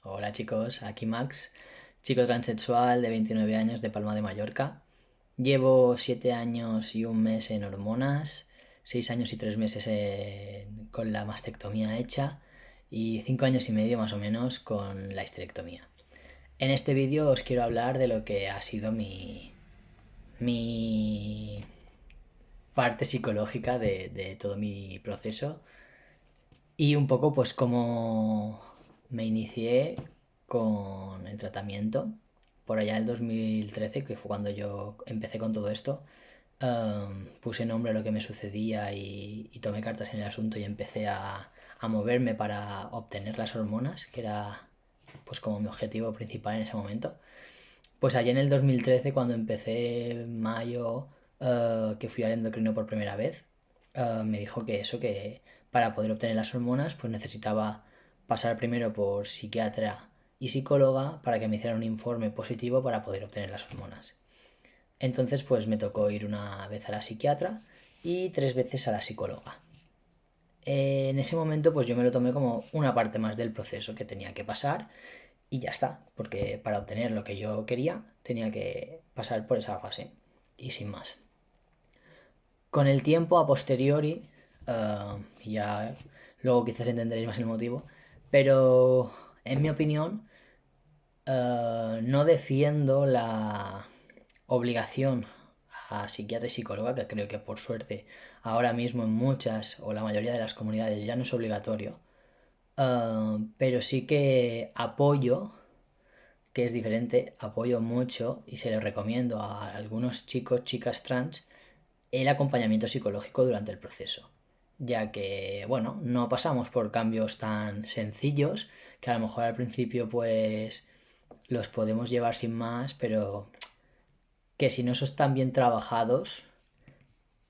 Hola chicos, aquí Max, chico transexual de 29 años de Palma de Mallorca. Llevo 7 años y un mes en hormonas, 6 años y 3 meses con la mastectomía hecha y 5 años y medio más o menos con la histerectomía. En este vídeo os quiero hablar de lo que ha sido mi parte psicológica de todo mi proceso y un poco pues cómo me inicié con el tratamiento por allá en el 2013, que fue cuando yo empecé con todo esto. Puse nombre a lo que me sucedía y tomé cartas en el asunto y empecé a moverme para obtener las hormonas, que era pues como mi objetivo principal en ese momento. Pues allá en el 2013, cuando empecé en mayo, que fui al endocrino por primera vez, me dijo que eso, que para poder obtener las hormonas, pues necesitaba pasar primero por psiquiatra y psicóloga para que me hicieran un informe positivo para poder obtener las hormonas. Entonces, pues me tocó ir una vez a la psiquiatra y 3 veces a la psicóloga. En ese momento, pues yo me lo tomé como una parte más del proceso que tenía que pasar y ya está, porque para obtener lo que yo quería tenía que pasar por esa fase y sin más. Con el tiempo, a posteriori, ya luego quizás entenderéis más el motivo, pero en mi opinión, no defiendo la obligación a psiquiatra y psicóloga, que creo que por suerte ahora mismo en muchas o la mayoría de las comunidades ya no es obligatorio, pero sí que apoyo, que es diferente, apoyo mucho y se lo recomiendo a algunos chicos, chicas trans, el acompañamiento psicológico durante el proceso. Ya que, bueno, no pasamos por cambios tan sencillos, que a lo mejor al principio pues los podemos llevar sin más, pero que si no están bien trabajados,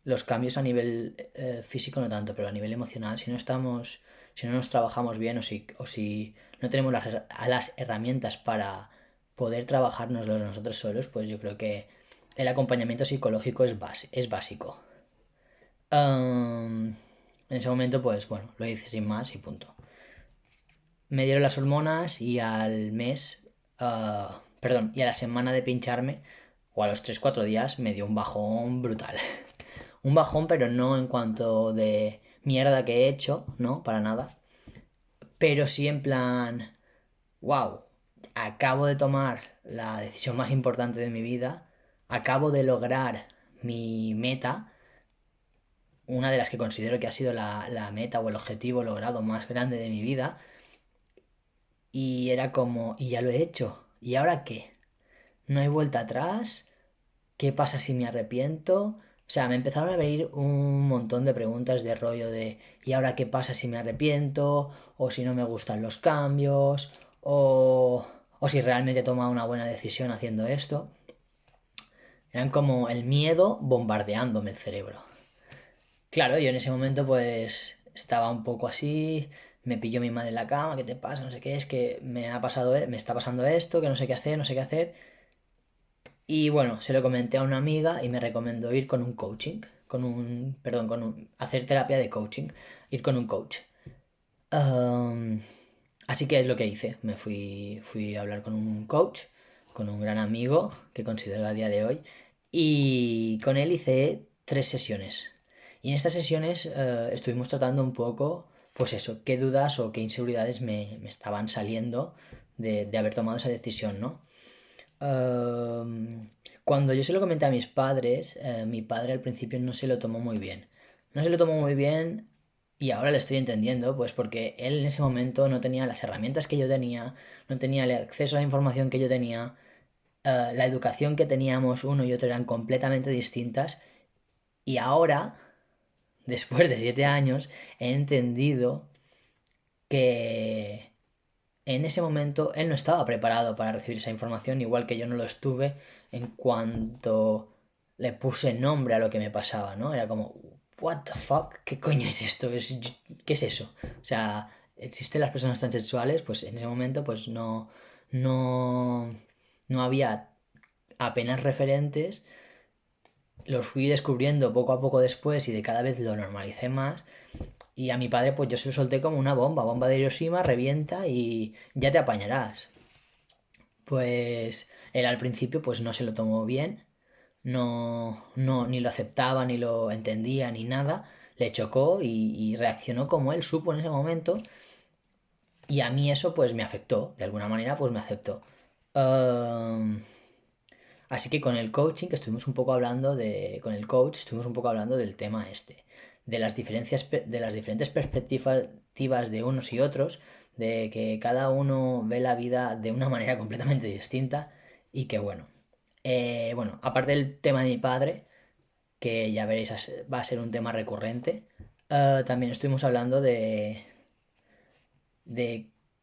los cambios a nivel físico no tanto, pero a nivel emocional, si no nos trabajamos bien o si no tenemos las herramientas para poder trabajárnoslo nosotros solos, pues yo creo que el acompañamiento psicológico es básico. En ese momento, pues bueno, lo hice sin más y punto. Me dieron las hormonas y al mes, perdón, y a la semana de pincharme, o a los 3 4 días, me dio un bajón brutal. Un bajón, pero no en cuanto de mierda que he hecho, no, para nada. Pero sí en plan, wow, acabo de tomar la decisión más importante de mi vida, acabo de lograr mi meta, una de las que considero que ha sido la meta o el objetivo logrado más grande de mi vida, y era como, y ya lo he hecho, ¿y ahora qué? No hay vuelta atrás. ¿Qué pasa si me arrepiento? O sea, me empezaron a venir un montón de preguntas de rollo de ¿y ahora qué pasa si me arrepiento? O si no me gustan los cambios, o si realmente he tomado una buena decisión haciendo esto. Eran como el miedo bombardeándome el cerebro. Claro, yo en ese momento pues estaba un poco así, me pilló mi madre en la cama, ¿qué te pasa? No sé qué, es que me está pasando esto, que no sé qué hacer, no sé qué hacer. Y bueno, se lo comenté a una amiga y me recomendó ir con un coaching, perdón, hacer terapia de coaching, ir con un coach. Um, Así que es lo que hice, fui a hablar con un coach, con un gran amigo que considero a día de hoy, y con él hice 3 sesiones. Y en estas sesiones estuvimos tratando un poco, pues eso, qué dudas o qué inseguridades me estaban saliendo de haber tomado esa decisión, ¿no? Cuando yo se lo comenté a mis padres, mi padre al principio no se lo tomó muy bien. No se lo tomó muy bien y ahora le estoy entendiendo, pues porque él en ese momento no tenía las herramientas que yo tenía, no tenía el acceso a la información que yo tenía, la educación que teníamos uno y otro eran completamente distintas y ahora, después de 7 años, he entendido que en ese momento él no estaba preparado para recibir esa información, igual que yo no lo estuve en cuanto le puse nombre a lo que me pasaba, ¿no? Era como, what the fuck, ¿qué coño es esto? ¿Qué es eso? O sea, existen las personas transexuales, pues en ese momento pues no, no había apenas referentes, los fui descubriendo poco a poco después y de cada vez lo normalicé más Y a mi padre pues yo se lo solté como una bomba de Hiroshima, revienta y ya te apañarás. Pues él al principio pues no se lo tomó bien, no, ni lo aceptaba, ni lo entendía, ni nada. Le chocó y reaccionó como él supo en ese momento. Y a mí eso pues me afectó, de alguna manera pues me afectó. Um, Así que con el coaching, que estuvimos un poco hablando con el coach, estuvimos un poco hablando del tema este, de las diferencias, de las diferentes perspectivas de unos y otros, de que cada uno ve la vida de una manera completamente distinta y que bueno, aparte del tema de mi padre, que ya veréis va a ser un tema recurrente, también estuvimos hablando de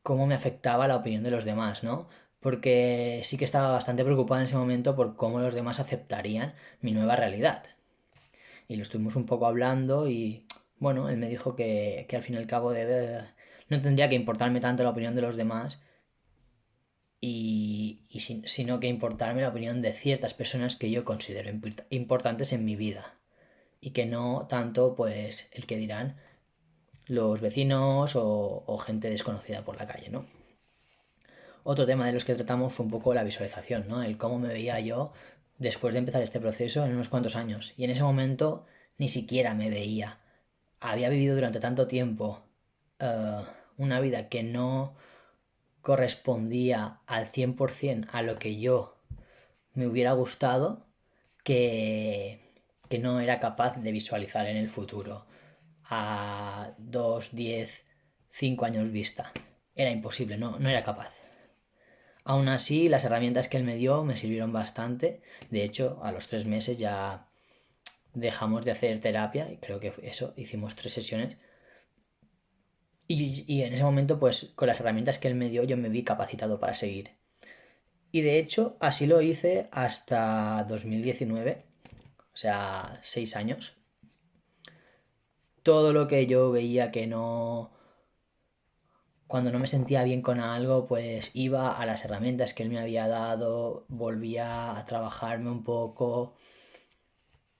cómo me afectaba la opinión de los demás, ¿no? Porque sí que estaba bastante preocupada en ese momento por cómo los demás aceptarían mi nueva realidad. Y lo estuvimos un poco hablando y bueno, él me dijo que al fin y al cabo no tendría que importarme tanto la opinión de los demás sino que importarme la opinión de ciertas personas que yo considero importantes en mi vida. Y que no tanto pues el que dirán los vecinos o gente desconocida por la calle, ¿no? Otro tema de los que tratamos fue un poco la visualización, ¿no? El cómo me veía yo después de empezar este proceso en unos cuantos años. Y en ese momento ni siquiera me veía. Había vivido durante tanto tiempo eh, una vida que no correspondía al 100% a lo que yo me hubiera gustado, que, que no era capaz de visualizar en el futuro a 2, 10, 5 años vista. Era imposible, no era capaz. Aún así, las herramientas que él me dio me sirvieron bastante. De hecho, a los 3 meses ya dejamos de hacer terapia y creo que eso, hicimos 3 sesiones. Y en ese momento, pues con las herramientas que él me dio, yo me vi capacitado para seguir. Y de hecho, así lo hice hasta 2019, o sea, 6 años. Todo lo que yo veía que no, cuando no me sentía bien con algo, pues iba a las herramientas que él me había dado, volvía a trabajarme un poco,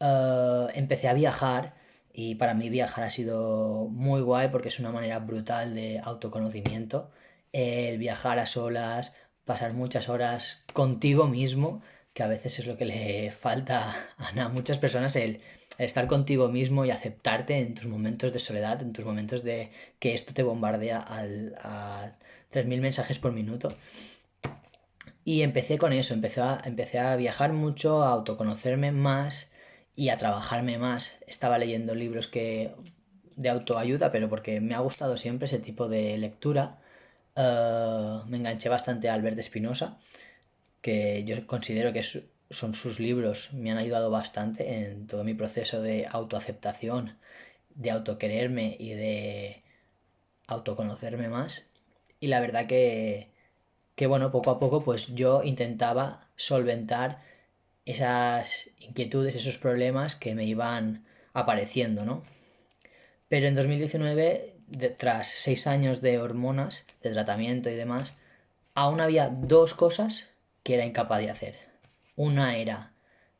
empecé a viajar y para mí viajar ha sido muy guay porque es una manera brutal de autoconocimiento. El viajar a solas, pasar muchas horas contigo mismo, que a veces es lo que le falta a muchas personas, el estar contigo mismo y aceptarte en tus momentos de soledad, en tus momentos de que esto te bombardea a 3.000 mensajes por minuto. Y empecé con eso, empecé a viajar mucho, a autoconocerme más y a trabajarme más. Estaba leyendo libros de autoayuda, pero porque me ha gustado siempre ese tipo de lectura. Me enganché bastante a Albert Espinosa, que yo considero que son sus libros, me han ayudado bastante en todo mi proceso de autoaceptación, de autoquererme y de autoconocerme más. Y la verdad que bueno, poco a poco pues yo intentaba solventar esas inquietudes, esos problemas que me iban apareciendo, ¿no? Pero en 2019, tras 6 años de hormonas, de tratamiento y demás, aún había dos cosas que era incapaz de hacer. Una era,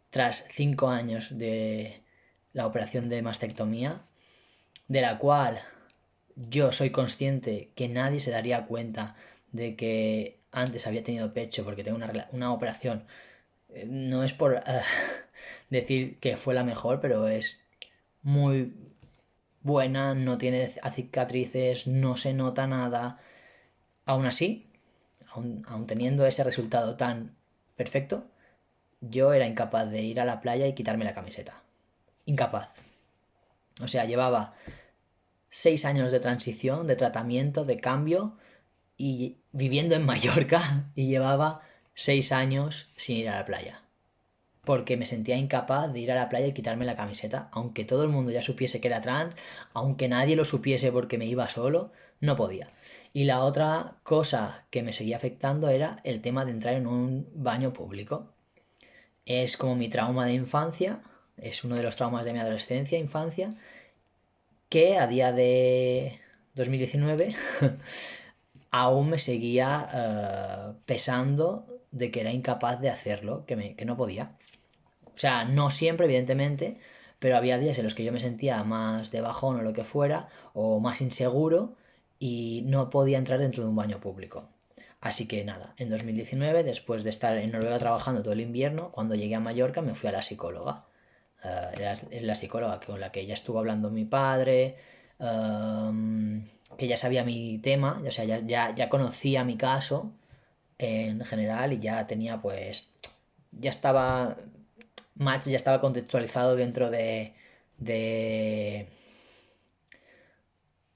tras 5 años de la operación de mastectomía, de la cual yo soy consciente que nadie se daría cuenta de que antes había tenido pecho porque tengo una operación. No es por decir que fue la mejor, pero es muy buena, no tiene cicatrices, no se nota nada. Aún así, aún teniendo ese resultado tan perfecto, yo era incapaz de ir a la playa y quitarme la camiseta. Incapaz. O sea, llevaba 6 años de transición, de tratamiento, de cambio y viviendo en Mallorca y llevaba 6 años sin ir a la playa. Porque me sentía incapaz de ir a la playa y quitarme la camiseta, aunque todo el mundo ya supiese que era trans, aunque nadie lo supiese porque me iba solo, no podía. Y la otra cosa que me seguía afectando era el tema de entrar en un baño público. Es como mi trauma de infancia, es uno de los traumas de mi adolescencia, infancia, que a día de 2019 aún me seguía pesando de que era incapaz de hacerlo, que no podía. O sea, no siempre, evidentemente, pero había días en los que yo me sentía más de bajón o lo que fuera, o más inseguro, y no podía entrar dentro de un baño público. Así que nada, en 2019, después de estar en Noruega trabajando todo el invierno, cuando llegué a Mallorca me fui a la psicóloga. Es la psicóloga con la que ya estuvo hablando mi padre, que ya sabía mi tema, o sea, ya conocía mi caso en general y ya tenía pues, ya estaba, Match ya estaba contextualizado dentro de,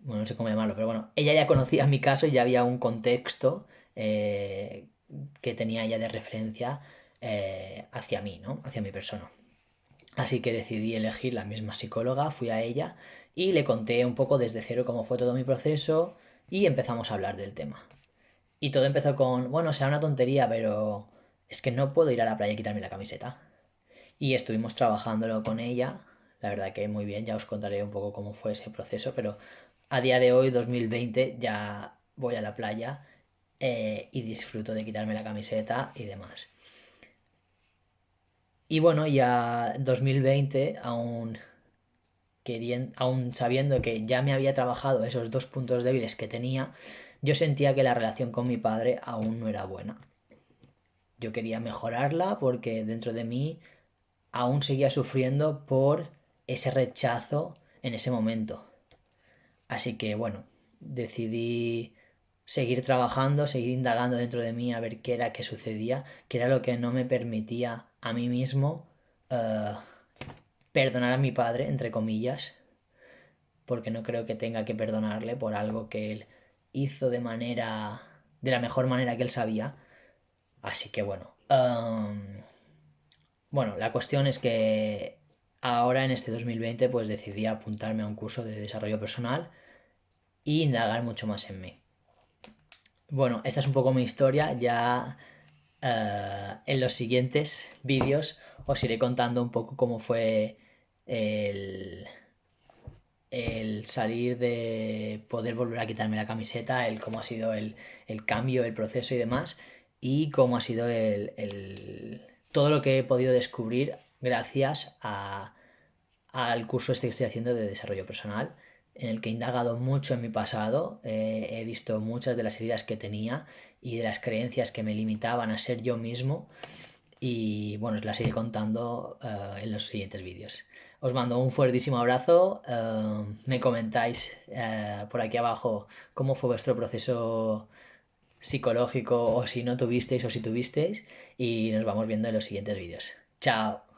bueno, no sé cómo llamarlo, pero bueno, ella ya conocía mi caso y ya había un contexto eh, que tenía ella de referencia hacia mí, ¿no? Hacia mi persona. Así que decidí elegir la misma psicóloga, fui a ella y le conté un poco desde cero cómo fue todo mi proceso y empezamos a hablar del tema. Y todo empezó con, bueno, será una tontería, pero es que no puedo ir a la playa y quitarme la camiseta. Y estuvimos trabajándolo con ella, la verdad que muy bien, ya os contaré un poco cómo fue ese proceso, pero a día de hoy, 2020, ya voy a la playa y disfruto de quitarme la camiseta y demás. Y bueno, ya 2020, aún sabiendo que ya me había trabajado esos dos puntos débiles que tenía, yo sentía que la relación con mi padre aún no era buena. Yo quería mejorarla porque dentro de mí aún seguía sufriendo por ese rechazo en ese momento. Así que bueno, decidí seguir trabajando, seguir indagando dentro de mí a ver qué era que sucedía, qué era lo que no me permitía a mí mismo eh, perdonar a mi padre, entre comillas, porque no creo que tenga que perdonarle por algo que él hizo de la mejor manera que él sabía. Así que bueno, bueno, la cuestión es que ahora en este 2020 pues decidí apuntarme a un curso de desarrollo personal e indagar mucho más en mí. Bueno, esta es un poco mi historia, ya en los siguientes vídeos os iré contando un poco cómo fue el, el salir de poder volver a quitarme la camiseta, el cómo ha sido el cambio, el proceso y demás, y cómo ha sido todo lo que he podido descubrir gracias al curso este que estoy haciendo de desarrollo personal, en el que he indagado mucho en mi pasado, he visto muchas de las heridas que tenía y de las creencias que me limitaban a ser yo mismo y bueno, os las iré contando en los siguientes vídeos. Os mando un fuertísimo abrazo, me comentáis por aquí abajo cómo fue vuestro proceso psicológico o si no tuvisteis o si tuvisteis y nos vamos viendo en los siguientes vídeos. Chao.